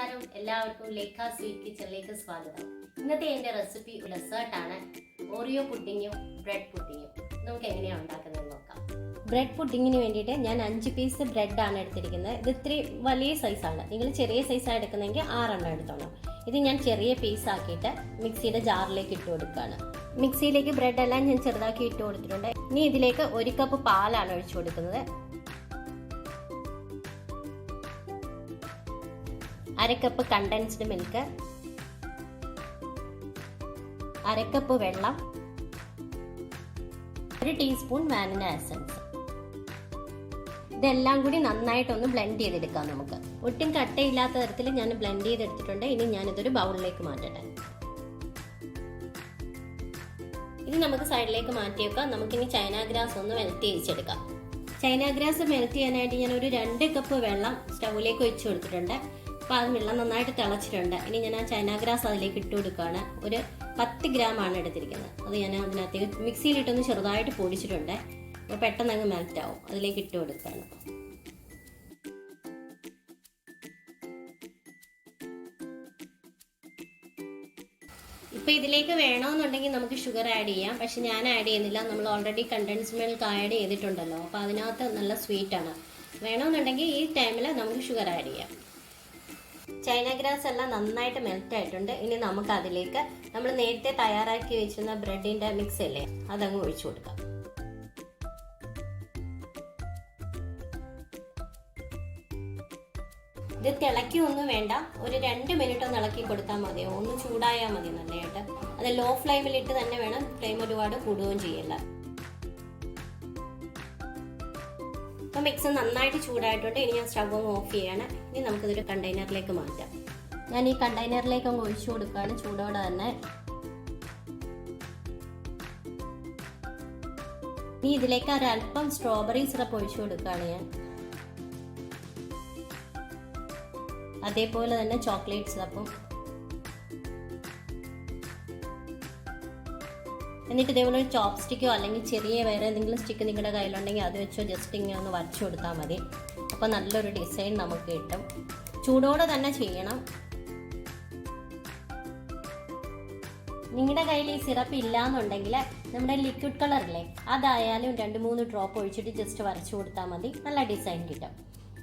നമസ്കാരം, എല്ലാവർക്കും ലേഖ സ്വീറ്റ് കിച്ചണിലേക്ക് സ്വാഗതം. ഇന്നത്തെ എൻ്റെ റെസിപ്പി ഡെസേർട്ടാണ്. ഓറിയോ പുഡിങ്ങും ബ്രെഡ് പുഡിങ്ങും. നമുക്ക് എങ്ങനെയാണ് ഉണ്ടാക്കുന്നത് നോക്കാം. ബ്രെഡ് പുഡിങ്ങിന് വേണ്ടിയിട്ട് ഞാൻ 5 പീസ് ബ്രെഡാണ് എടുത്തിരിക്കുന്നത്. ഇത് ഇത്തിരി വലിയ സൈസാണ്. നിങ്ങൾ ചെറിയ സൈസാണ് എടുക്കുന്നതെങ്കിൽ 6 എടുത്തോണം. ഇത് ഞാൻ ചെറിയ പീസ് ആക്കിയിട്ട് മിക്സിയുടെ ജാറിലേക്ക് ഇട്ട് കൊടുക്കുകയാണ്. മിക്സിയിലേക്ക് ബ്രെഡ് എല്ലാം ഞാൻ ചെറുതാക്കി ഇട്ട് കൊടുത്തിട്ടുണ്ട്. ഇനി ഇതിലേക്ക് 1 കപ്പ് പാലാണ് ഒഴിച്ചു കൊടുക്കുന്നത്. 1/2 കപ്പ് കണ്ടൻസ്ഡ് മിൽക്ക്, 1/2 കപ്പ് വെള്ളം, 1 ടീസ്പൂൺ വാനില എസൻസ്. ഇതെല്ലാം കൂടി നന്നായിട്ടൊന്ന് ബ്ലെൻഡ് ചെയ്തെടുക്കാം. നമുക്ക് ഒട്ടും കട്ടയില്ലാത്ത തരത്തിൽ ഞാൻ ബ്ലെൻഡ് ചെയ്തെടുത്തിട്ടുണ്ട്. ഇനി ഞാനിതൊരു ബൗളിലേക്ക് മാറ്റട്ടെ. ഇത് നമുക്ക് സൈഡിലേക്ക് മാറ്റി വെക്കാം. നമുക്കിനി ചൈന ഗ്രാസ് ഒന്ന് മെൽറ്റ് ചെയ്യിച്ചെടുക്കാം. ചൈന ഗ്രാസ് മെൽറ്റ് ചെയ്യാനായിട്ട് ഞാൻ ഒരു 2 കപ്പ് വെള്ളം സ്റ്റൗവിലേക്ക് ഒഴിച്ചു കൊടുത്തിട്ടുണ്ട്. അപ്പോൾ അത് വെള്ളം നന്നായിട്ട് തിളച്ചിട്ടുണ്ട്. ഇനി ഞാൻ ആ ചൈന ഗ്രാസ് അതിലേക്ക് ഇട്ട് കൊടുക്കുകയാണ്. ഒരു 10 ഗ്രാമാണ് എടുത്തിരിക്കുന്നത്. അത് ഞാൻ അതിനകത്തേക്ക് മിക്സിയിലിട്ടൊന്ന് ചെറുതായിട്ട് പൊടിച്ചിട്ടുണ്ട്. അപ്പോൾ പെട്ടെന്ന് അങ്ങ് മെൽറ്റ് ആവും. അതിലേക്ക് ഇട്ട് കൊടുക്കുകയാണ്. ഇപ്പോൾ ഇതിലേക്ക് വേണമെന്നുണ്ടെങ്കിൽ നമുക്ക് ഷുഗർ ആഡ് ചെയ്യാം. പക്ഷെ ഞാൻ ആഡ് ചെയ്യുന്നില്ല. നമ്മൾ ഓൾറെഡി കണ്ടൻസ് മിൽക്ക് ആഡ് ചെയ്തിട്ടുണ്ടല്ലോ. അപ്പോൾ അതിനകത്ത് നല്ല സ്വീറ്റാണ്. വേണമെന്നുണ്ടെങ്കിൽ ഈ ടൈമിൽ നമുക്ക് ഷുഗർ ആഡ് ചെയ്യാം. ചൈന ഗ്രാസ് എല്ലാം നന്നായിട്ട് മെൽറ്റ് ആയിട്ടുണ്ട്. ഇനി നമുക്ക് അതിലേക്ക് നമ്മൾ നേരത്തെ തയ്യാറാക്കി വെച്ചിരുന്ന ബ്രെഡിന്റെ മിക്സ് അല്ലേ, അതങ്ങ് ഒഴിച്ചു കൊടുക്കാം. ഇത് തിളക്കിയൊന്നും വേണ്ട. ഒരു 2 മിനിറ്റ് ഒന്ന് ഇളക്കി കൊടുത്താൽ മതിയോ. ഒന്ന് ചൂടായാൽ മതി നല്ലതായിട്ട്. അത് ലോ ഫ്ലെയിമിലിട്ട് തന്നെ വേണം. ഫ്ലെയിം ഒരുപാട് കൂടുകയും ചെയ്യില്ല. അപ്പോൾ മിക്സ് നന്നായിട്ട് ചൂടായിട്ടുണ്ട്. ഇനി ഞാൻ സ്റ്റവ് ഓഫ് ചെയ്യാണ്. ഇനി നമുക്കിതൊരു കണ്ടെയ്നറിലേക്ക് മാറ്റാം. ഞാൻ ഈ കണ്ടെയ്നറിലേക്ക് അങ്ങ് ഒഴിച്ചു കൊടുക്കുകയാണ് ചൂടോടെ തന്നെ. ഇനി ഇതിലേക്ക് ഒരല്പം സ്ട്രോബെറി സിറപ്പ് ഒഴിച്ചു കൊടുക്കുകയാണ് ഞാൻ. അതേപോലെ തന്നെ ചോക്ലേറ്റ് സിറപ്പും. എന്നിട്ട് ഇതേപോലെ ഒരു ചോപ്പ് സ്റ്റിക്കോ അല്ലെങ്കിൽ ചെറിയ വേറെ എന്തെങ്കിലും സ്റ്റിക്ക് നിങ്ങളുടെ കയ്യിലുണ്ടെങ്കിൽ അത് വെച്ചോ ജസ്റ്റ് ഇങ്ങനെ ഒന്ന് വരച്ചു കൊടുത്താൽ മതി. അപ്പോൾ നല്ലൊരു ഡിസൈൻ നമുക്ക് കിട്ടും. ചൂടോടെ തന്നെ ചെയ്യണം. നിങ്ങളുടെ കയ്യിൽ ഈ സിറപ്പ് ഇല്ലാന്നുണ്ടെങ്കിൽ നമ്മുടെ ലിക്വിഡ് കളറില്ലേ, അതായാലും 2-3 ഡ്രോപ്പ് ഒഴിച്ചിട്ട് ജസ്റ്റ് വരച്ചു കൊടുത്താൽ മതി. നല്ല ഡിസൈൻ കിട്ടും.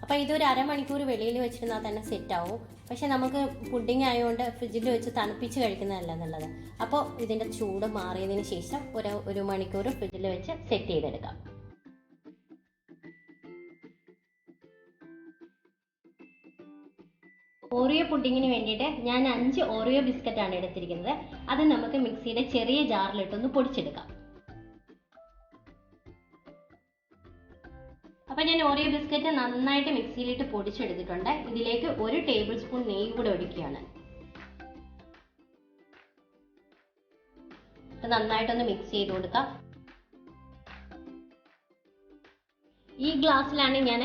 അപ്പോൾ ഇതൊരു അരമണിക്കൂർ വെളിയിൽ വെച്ചിരുന്നാൽ തന്നെ സെറ്റ് ആവും. പക്ഷെ നമുക്ക് പുഡിങ് ആയതുകൊണ്ട് ഫ്രിഡ്ജിൽ വെച്ച് തണുപ്പിച്ച് കഴിക്കുന്നതല്ല നല്ലത്. അപ്പോൾ ഇതിൻ്റെ ചൂട് മാറിയതിന് ശേഷം ഒരു മണിക്കൂർ ഫ്രിഡ്ജിൽ വെച്ച് സെറ്റ് ചെയ്തെടുക്കാം. ഓറിയോ പുഡിങ്ങിന് വേണ്ടിയിട്ട് ഞാൻ 5 ഓറിയോ ബിസ്ക്കറ്റാണ് എടുത്തിരിക്കുന്നത്. അത് നമുക്ക് മിക്സിയുടെ ചെറിയ ജാറിലിട്ടൊന്ന് പൊടിച്ചെടുക്കാം. അപ്പോൾ ഞാൻ ഓറിയോ ബിസ്ക്കറ്റ് നന്നായിട്ട് മിക്സിയിലിട്ട് പൊടിച്ചെടുത്തിട്ടുണ്ട്. ഇതിലേക്ക് 1 ടേബിൾ സ്പൂൺ നെയ്യ് കൂടെ ഒഴിക്കുകയാണ്. നന്നായിട്ടൊന്ന് മിക്സ് ചെയ്ത് കൊടുക്കാം. ഈ ഗ്ലാസ്സിലാണ് ഞാൻ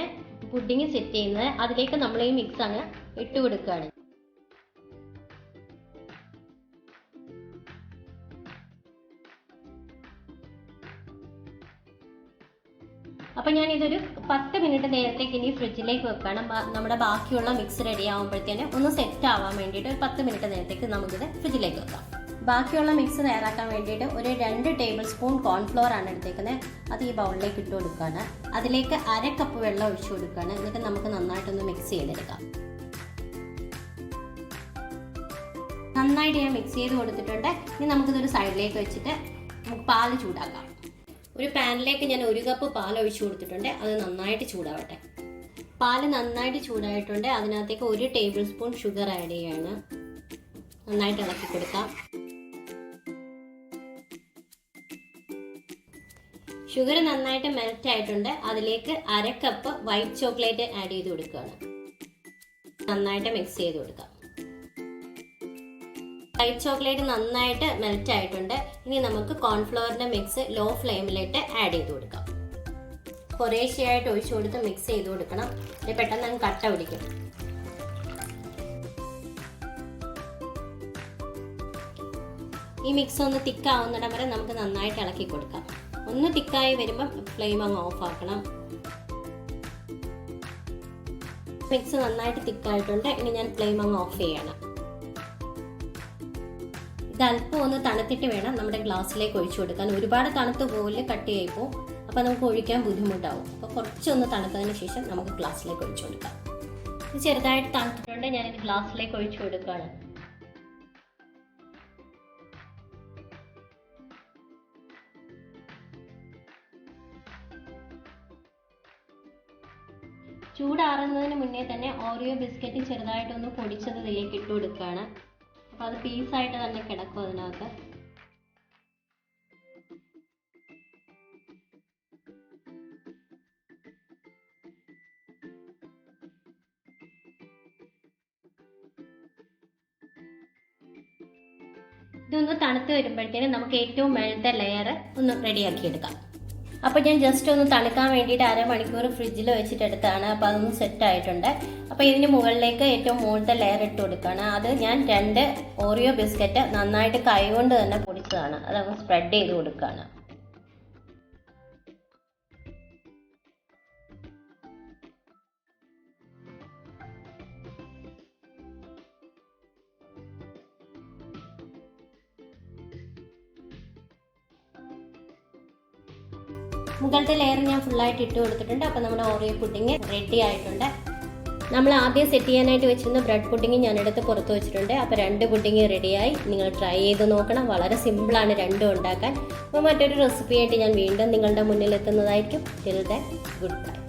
പുഡിങ് സെറ്റ് ചെയ്യുന്നത്. അതിലേക്ക് നമ്മൾ ഈ മിക്സ് അങ്ങ് ഇട്ട് കൊടുക്കുകയാണ്. അപ്പം ഞാൻ ഇതൊരു 10 മിനിറ്റ് നേരത്തേക്ക് ഇനി ഫ്രിഡ്ജിലേക്ക് വെക്കണം. നമ്മുടെ ബാക്കിയുള്ള മിക്സ് റെഡി ആകുമ്പോഴത്തേന് ഒന്ന് സെറ്റ് ആവാൻ വേണ്ടിയിട്ട് ഒരു 10 മിനിറ്റ് നേരത്തേക്ക് നമുക്കിത് ഫ്രിഡ്ജിലേക്ക് വെക്കാം. ബാക്കിയുള്ള മിക്സ് തയ്യാറാക്കാൻ വേണ്ടിയിട്ട് ഒരു 2 ടേബിൾ സ്പൂൺ കോൺഫ്ലോർ ആണ് എടുത്തേക്കുന്നത്. അത് ഈ ബൗളിലേക്ക് ഇട്ട് കൊടുക്കുകയാണ്. അതിലേക്ക് 1/2 കപ്പ് വെള്ളം ഒഴിച്ചു കൊടുക്കുകയാണ്. എന്നിട്ട് നമുക്ക് നന്നായിട്ടൊന്ന് മിക്സ് ചെയ്തെടുക്കാം. നന്നായിട്ട് ഞാൻ മിക്സ് ചെയ്ത് കൊടുത്തിട്ടുണ്ട്. ഇനി നമുക്കിതൊരു സൈഡിലേക്ക് വെച്ചിട്ട് നമുക്ക് പാല് ചൂടാക്കാം. ഒരു പാനിലേക്ക് ഞാൻ 1 കപ്പ് പാൽ ഒഴിച്ചു കൊടുത്തിട്ടുണ്ട്. അത് നന്നായിട്ട് ചൂടാവട്ടെ. പാല് നന്നായിട്ട് ചൂടായിട്ടുണ്ട്. അതിനകത്തേക്ക് 1 ടേബിൾ സ്പൂൺ ഷുഗർ ആഡ് ചെയ്യാണ്. നന്നായിട്ട് ഇളക്കി കൊടുക്കാം. ഷുഗർ നന്നായിട്ട് മെൽറ്റ് ആയിട്ടുണ്ട്. അതിലേക്ക് 1/2 കപ്പ് വൈറ്റ് ചോക്ലേറ്റ് ആഡ് ചെയ്ത് കൊടുക്കുകയാണ്. നന്നായിട്ട് മിക്സ് ചെയ്ത് കൊടുക്കാം. വൈറ്റ് ചോക്ലേറ്റ് നന്നായിട്ട് മെൽറ്റ് ആയിട്ടുണ്ട്. ഇനി നമുക്ക് കോൺഫ്ലവറിന്റെ മിക്സ് ലോ ഫ്ലെയിമിലിട്ട് ആഡ് ചെയ്ത് കൊടുക്കാം. കുറേശ്ശെയായിട്ട് ഒഴിച്ചു കൊടുത്ത് മിക്സ് ചെയ്ത് കൊടുക്കണം. ഇത് പെട്ടെന്ന് അങ്ങ് കട്ട പിടിക്കും. ഈ മിക്സ് ഒന്ന് തിക്കാവുന്നിടം വരെ നമുക്ക് നന്നായിട്ട് ഇളക്കി കൊടുക്കാം. ഒന്ന് തിക്കായി വരുമ്പോൾ ഫ്ലെയിം അങ്ങ് ഓഫ് ആക്കണം. മിക്സ് നന്നായിട്ട് തിക്കായിട്ടുണ്ട്. ഇനി ഞാൻ ഫ്ലെയിം അങ്ങ് ഓഫ് ചെയ്യണം. ഇത് അല്പം ഒന്ന് തണുത്തിട്ട് വേണം നമ്മുടെ ഗ്ലാസ്സിലേക്ക് ഒഴിച്ചു കൊടുക്കാൻ. ഒരുപാട് തണുത്ത് പോകില്ല, കട്ടിയായി പോകും. അപ്പോൾ നമുക്ക് ഒഴിക്കാൻ ബുദ്ധിമുട്ടാവും. അപ്പോൾ കുറച്ചൊന്ന് തണുത്തതിന് ശേഷം നമുക്ക് ഗ്ലാസ്സിലേക്ക് ഒഴിച്ചു കൊടുക്കാം. ഇത് ചെറുതായിട്ട് തണുത്തിട്ടുണ്ട്. ഞാനിത് ഗ്ലാസ്സിലേക്ക് ഒഴിച്ചു കൊടുക്കുകയാണ്. ചൂടാറുന്നതിന് മുന്നേ തന്നെ ഓറിയോ ബിസ്ക്കറ്റ് ചെറുതായിട്ടൊന്ന് പൊടിച്ചത് ഇതിലേക്ക് ഇട്ട് കൊടുക്കുകയാണ്. അപ്പോൾ അത് പീസായിട്ട് തന്നെ കിടക്കും അതിനകത്ത്. ഇതൊന്ന് തണുത്ത് വരുമ്പോഴത്തേനും നമുക്ക് ഏറ്റവും മേളത്തെ ലെയർ ഒന്ന് റെഡിയാക്കി എടുക്കാം. അപ്പോൾ ഞാൻ ജസ്റ്റ് ഒന്ന് തണുക്കാൻ വേണ്ടിയിട്ട് അരമണിക്കൂർ ഫ്രിഡ്ജിൽ വെച്ചിട്ടെടുത്താണ്. അപ്പോൾ അതൊന്ന് സെറ്റ് ആയിട്ടുണ്ട്. അപ്പോൾ ഇതിന് മുകളിലേക്ക് ഏറ്റവും മുകളിലത്തെ ലെയർ ഇട്ട് കൊടുക്കുകയാണ്. അത് ഞാൻ 2 ഓറിയോ ബിസ്ക്കറ്റ് നന്നായിട്ട് കൈകൊണ്ട് തന്നെ പൊടിച്ചതാണ്. അതങ്ങ് സ്പ്രെഡ് ചെയ്ത് കൊടുക്കുകയാണ്. മുകളിലത്തെ ലെയർ ഞാൻ ഫുള്ളായിട്ട് ഇട്ട് കൊടുത്തിട്ടുണ്ട്. അപ്പോൾ നമ്മുടെ ഓറിയോ പുഡിങ് റെഡി ആയിട്ടുണ്ട്. നമ്മൾ ആദ്യം സെറ്റ് ചെയ്യാനായിട്ട് വെച്ചിരുന്ന ബ്രെഡ് പുഡിങ് ഞാനെടുത്ത് പുറത്ത് വെച്ചിട്ടുണ്ട്. അപ്പോൾ 2 പുഡിങ് റെഡിയായി. നിങ്ങൾ ട്രൈ ചെയ്ത് നോക്കണം. വളരെ സിമ്പിളാണ് രണ്ടും ഉണ്ടാക്കാൻ. അപ്പോൾ മറ്റൊരു റെസിപ്പി ആയിട്ട് ഞാൻ വീണ്ടും നിങ്ങളുടെ മുന്നിൽ എത്തുന്നതായിരിക്കും. Till then good by.